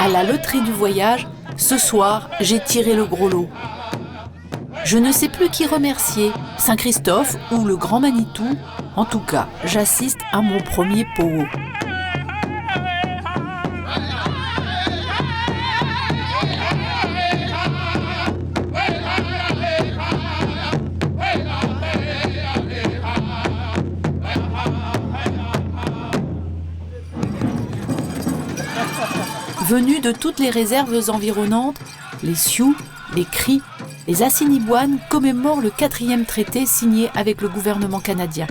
À la loterie du voyage, ce soir, j'ai tiré le gros lot. Je ne sais plus qui remercier, Saint-Christophe ou le Grand Manitou. En tout cas, j'assiste à mon premier powo. Venus de toutes les réserves environnantes, les Sioux, les Cris, les Assiniboines commémorent le 4e traité signé avec le gouvernement canadien.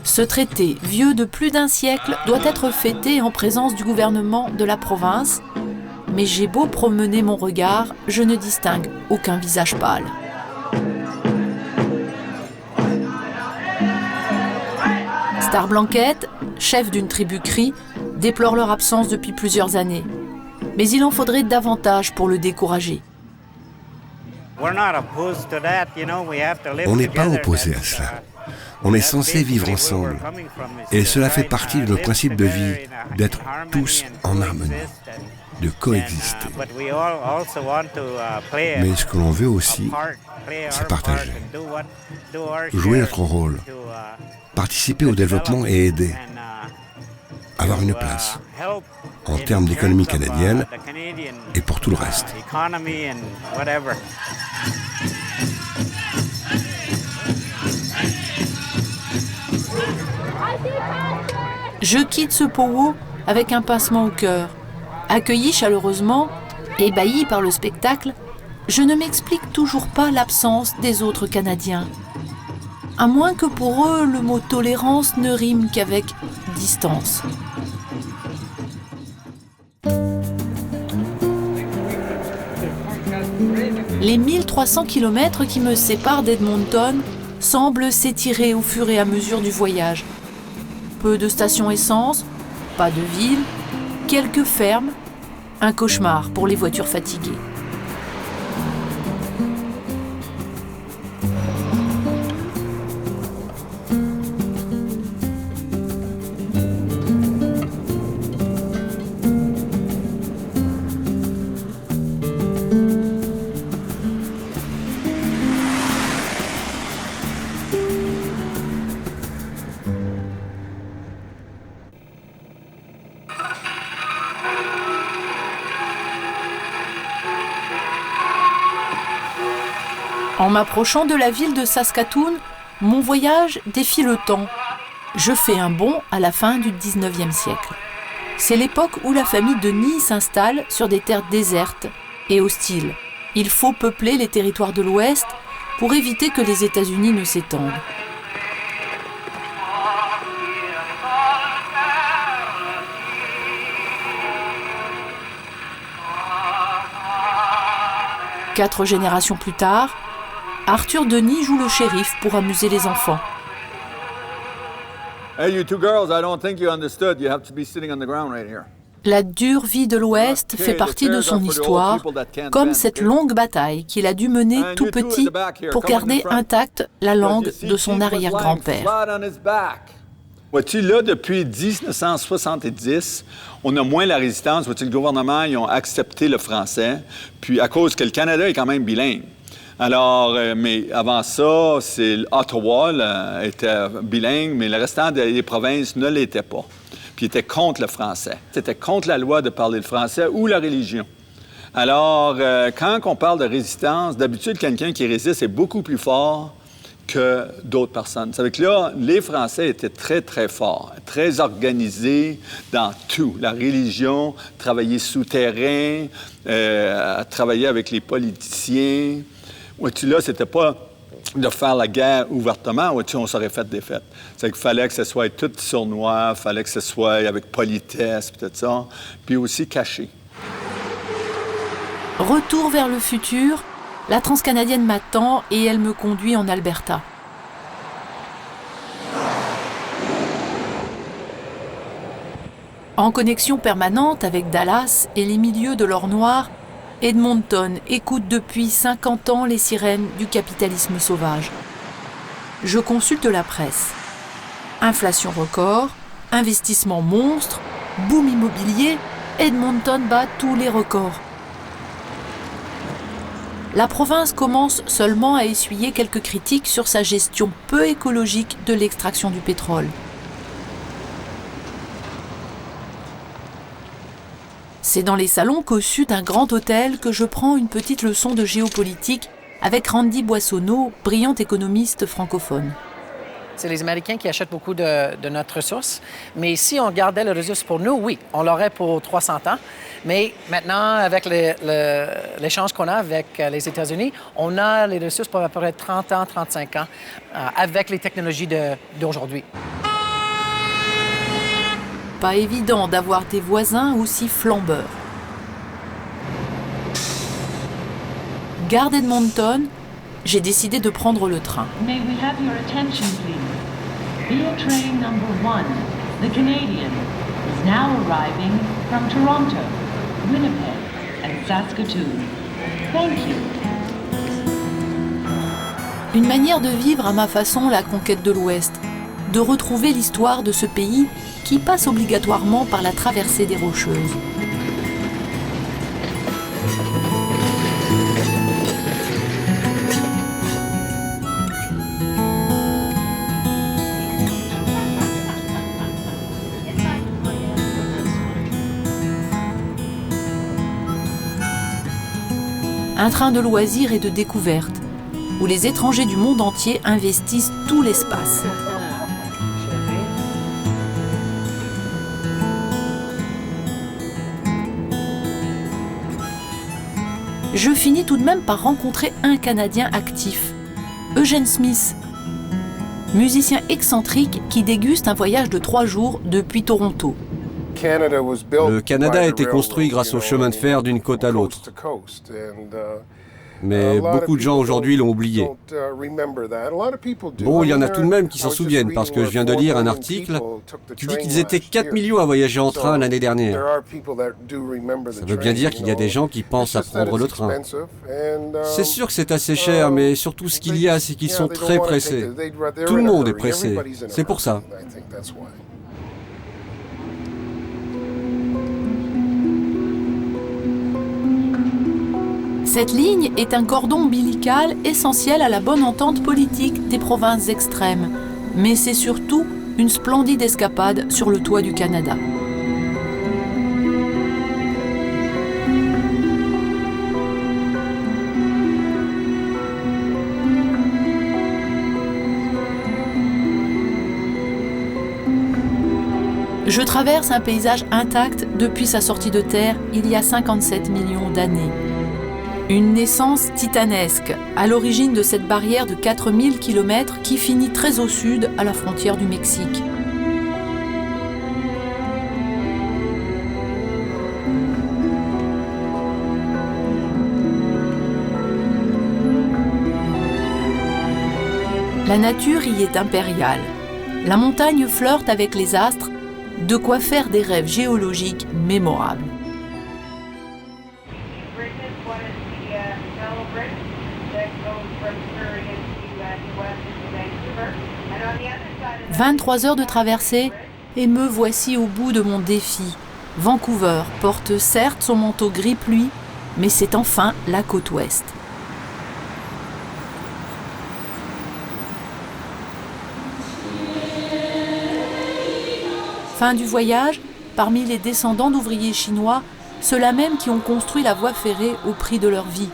Ce traité, vieux de plus d'un siècle, doit être fêté en présence du gouvernement de la province, mais j'ai beau promener mon regard, je ne distingue aucun visage pâle. Star Blanquette, chef d'une tribu Cri, déplore leur absence depuis plusieurs années. Mais il en faudrait davantage pour le décourager. On n'est pas opposé à cela. On est censé vivre ensemble. Et cela fait partie de notre principe de vie, d'être tous en harmonie, de coexister. Mais ce que l'on veut aussi, c'est partager, jouer notre rôle, participer au développement et aider, avoir une place en termes d'économie canadienne et pour tout le reste. Je quitte ce powo avec un pincement au cœur. Accueilli chaleureusement, ébahi par le spectacle, je ne m'explique toujours pas l'absence des autres Canadiens. À moins que pour eux, le mot tolérance ne rime qu'avec distance. Les 1300 km qui me séparent d'Edmonton semblent s'étirer au fur et à mesure du voyage. Peu de stations essence, pas de ville, quelques fermes, un cauchemar pour les voitures fatiguées. En m'approchant de la ville de Saskatoon, mon voyage défie le temps. Je fais un bond à la fin du 19e siècle. C'est l'époque où la famille Denis s'installe sur des terres désertes et hostiles. Il faut peupler les territoires de l'Ouest pour éviter que les États-Unis ne s'étendent. Quatre générations plus tard, Arthur Denis joue le shérif pour amuser les enfants. Hey, you two girls, I don't think you understood. You have to be sitting on the ground right here. La dure vie de l'Ouest fait partie de son histoire, comme cette longue bataille qu'il a dû mener tout petit pour garder intacte la langue de son arrière-grand-père. Vois-tu, là, depuis 1970, on a moins la résistance. Vois-tu, le gouvernement, ils ont accepté le français, puis à cause que le Canada est quand même bilingue. Alors, mais avant ça, Ottawa là, était bilingue, mais le restant des provinces ne l'étaient pas. Puis étaient contre le français. C'était contre la loi de parler le français ou la religion. Alors, quand on parle de résistance, d'habitude, quelqu'un qui résiste est beaucoup plus fort que d'autres personnes. Ça veut dire que là, les Français étaient très, très forts, très organisés dans tout. La religion, travailler souterrain, travailler avec les politiciens. Vois-tu, là, c'était pas de faire la guerre ouvertement, vois-tu, on serait fait des fêtes. C'est qu'il fallait que ce soit tout sournois, il fallait que ce soit avec politesse, puis tout ça, puis aussi caché. Retour vers le futur, la transcanadienne m'attend et elle me conduit en Alberta. En connexion permanente avec Dallas et les milieux de l'or noir, Edmonton écoute depuis 50 ans les sirènes du capitalisme sauvage. Je consulte la presse. Inflation record, investissement monstre, boom immobilier, Edmonton bat tous les records. La province commence seulement à essuyer quelques critiques sur sa gestion peu écologique de l'extraction du pétrole. C'est dans les salons cossus d'un grand hôtel que je prends une petite leçon de géopolitique avec Randy Boissonneau, brillant économiste francophone. C'est les Américains qui achètent beaucoup de notre ressource. Mais si on gardait les ressources pour nous, oui, on l'aurait pour 300 ans. Mais maintenant, avec l'échange qu'on a avec les États-Unis, on a les ressources pour à peu près 30 ans, 35 ans, avec les technologies d'aujourd'hui. Pas évident d'avoir des voisins aussi flambeurs. Gare d'Edmonton, j'ai décidé de prendre le train. May we have your attention, please? Via train number 1, the Canadian, is now arriving from Toronto, Winnipeg, and Saskatoon. Thank you. Une manière de vivre à ma façon la conquête de l'Ouest, de retrouver l'histoire de ce pays qui passe obligatoirement par la traversée des Rocheuses. Un train de loisirs et de découvertes, où les étrangers du monde entier investissent tout l'espace. Je finis tout de même par rencontrer un Canadien actif, Eugene Smith, musicien excentrique qui déguste un voyage de 3 jours depuis Toronto. Le Canada a été construit grâce au chemin de fer d'une côte à l'autre. Mais beaucoup de gens aujourd'hui l'ont oublié. Bon, il y en a tout de même qui s'en souviennent, parce que je viens de lire un article qui dit qu'ils étaient 4 millions à voyager en train l'année dernière. Ça veut bien dire qu'il y a des gens qui pensent à prendre le train. C'est sûr que c'est assez cher, mais surtout ce qu'il y a, c'est qu'ils sont très pressés. Tout le monde est pressé, c'est pour ça. Cette ligne est un cordon ombilical essentiel à la bonne entente politique des provinces extrêmes, mais c'est surtout une splendide escapade sur le toit du Canada. Je traverse un paysage intact depuis sa sortie de terre il y a 57 millions d'années. Une naissance titanesque, à l'origine de cette barrière de 4000 km qui finit très au sud, à la frontière du Mexique. La nature y est impériale. La montagne flirte avec les astres, de quoi faire des rêves géologiques mémorables. 23 heures de traversée et me voici au bout de mon défi. Vancouver porte certes son manteau gris pluie, mais c'est enfin la côte ouest. Fin du voyage, parmi les descendants d'ouvriers chinois, ceux-là même qui ont construit la voie ferrée au prix de leur vie.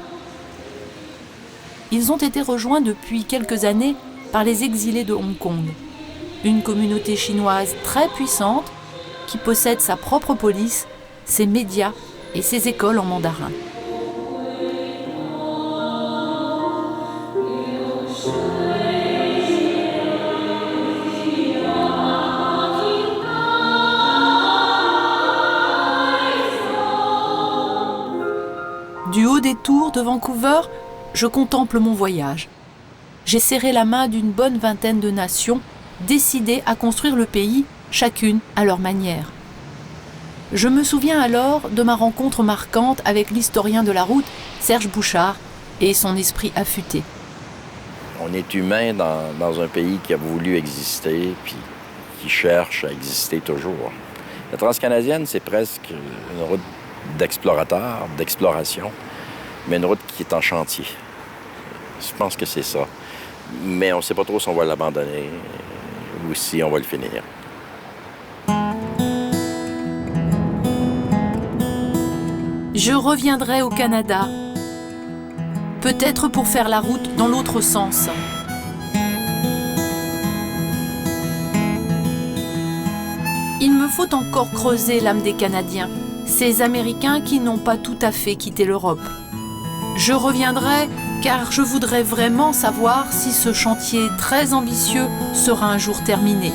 Ils ont été rejoints depuis quelques années par les exilés de Hong Kong, une communauté chinoise très puissante qui possède sa propre police, ses médias et ses écoles en mandarin. Du haut des tours de Vancouver, je contemple mon voyage. J'ai serré la main d'une bonne vingtaine de nations, décidées à construire le pays, chacune à leur manière. Je me souviens alors de ma rencontre marquante avec l'historien de la route, Serge Bouchard, et son esprit affûté. On est humain dans un pays qui a voulu exister, puis qui cherche à exister toujours. La transcanadienne, c'est presque une route d'explorateur, d'exploration, mais une route qui est en chantier. Je pense que c'est ça. Mais on ne sait pas trop si on va l'abandonner ou si on va le finir. Je reviendrai au Canada, peut-être pour faire la route dans l'autre sens. Il me faut encore creuser l'âme des Canadiens, ces Américains qui n'ont pas tout à fait quitté l'Europe. Je reviendrai car je voudrais vraiment savoir si ce chantier très ambitieux sera un jour terminé.